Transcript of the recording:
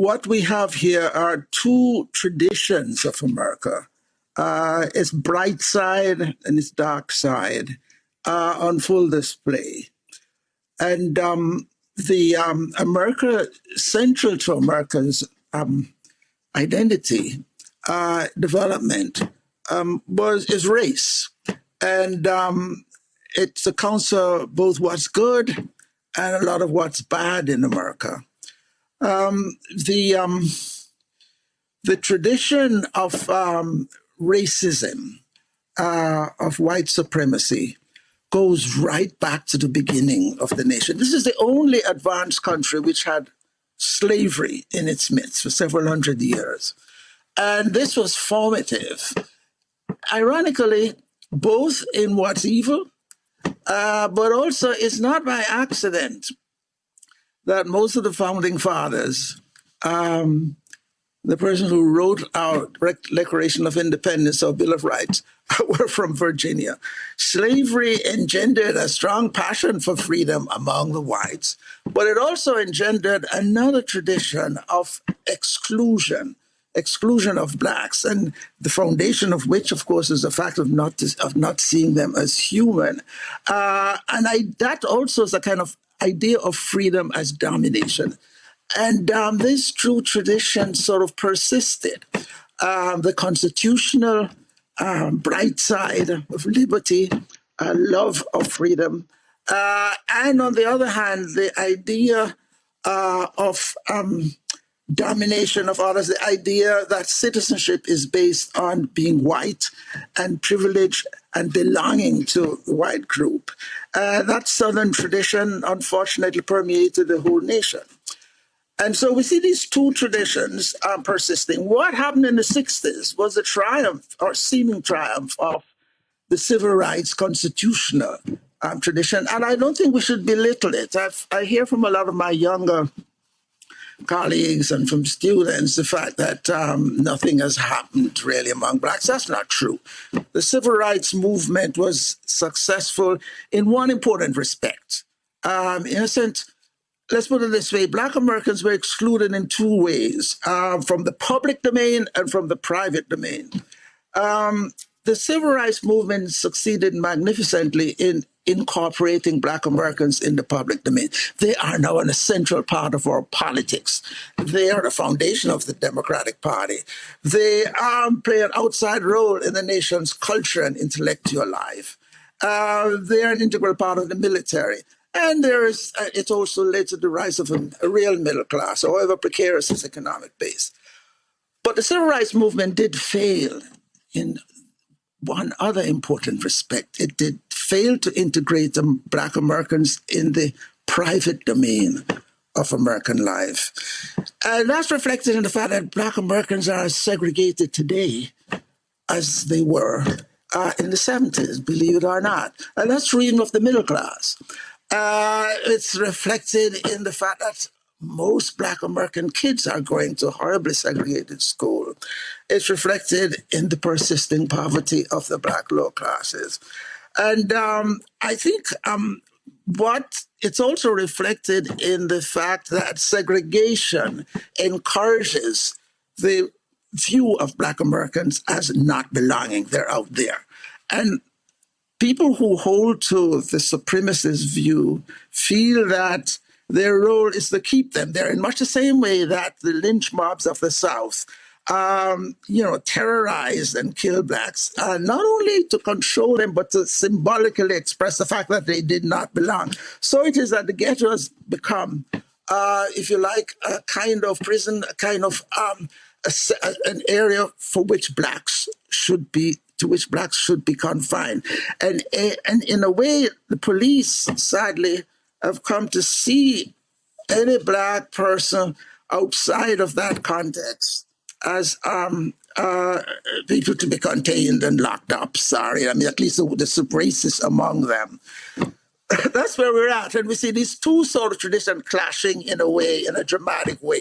what we have here are two traditions of America. Its bright side and its dark side on full display. And the America, central to America's identity, development, is race. And it accounts for both what's good and a lot of what's bad in America. The tradition of racism, of white supremacy, goes right back to the beginning of the nation. This is the only advanced country which had slavery in its midst for several hundred years. And this was formative, ironically, both in what's evil, but also it's not by accident that most of the founding fathers, the person who wrote our Declaration of Independence or Bill of Rights, were from Virginia. Slavery engendered a strong passion for freedom among the whites, but it also engendered another tradition of exclusion of blacks, and the foundation of which, of course, is the fact of not seeing them as human. That also is a kind of idea of freedom as domination. And this true tradition sort of persisted. The constitutional bright side of liberty, love of freedom, and on the other hand, the idea of domination of others, the idea that citizenship is based on being white and privileged and belonging to the white group. That Southern tradition, unfortunately, permeated the whole nation. And so we see these two traditions persisting. What happened in the 60s was a triumph, or seeming triumph, of the civil rights constitutional tradition. And I don't think we should belittle it. I hear from a lot of my younger colleagues and from students the fact that nothing has happened really among blacks. That's not true. The civil rights movement was successful in one important respect. In a sense, let's put it this way, Black Americans were excluded in two ways, from the public domain and from the private domain. The civil rights movement succeeded magnificently in incorporating Black Americans in the public domain. They are now an essential part of our politics. They are the foundation of the Democratic Party. They play an outside role in the nation's culture and intellectual life. They are an integral part of the military. And it also led to the rise of a real middle class, however precarious its economic base. But the civil rights movement did fail in one other important respect. It did fail to integrate Black Americans in the private domain of American life. And that's reflected in the fact that Black Americans are as segregated today as they were in the 70s, believe it or not. And that's true even of the middle class. It's reflected in the fact that most Black American kids are going to horribly segregated school. It's reflected in the persisting poverty of the Black lower classes. And I think it's also reflected in the fact that segregation encourages the view of Black Americans as not belonging. They're out there. And people who hold to the supremacist view feel that their role is to keep them there in much the same way that the lynch mobs of the South, terrorized and killed blacks, not only to control them, but to symbolically express the fact that they did not belong. So it is that the ghetto has become, if you like, a kind of prison, a kind of an area for which blacks should be confined. And in a way, the police, sadly, have come to see any Black person outside of that context as people to be contained and locked up. Sorry, I mean, at least the racists among them. That's where we're at. And we see these two sort of traditions clashing in a way, in a dramatic way.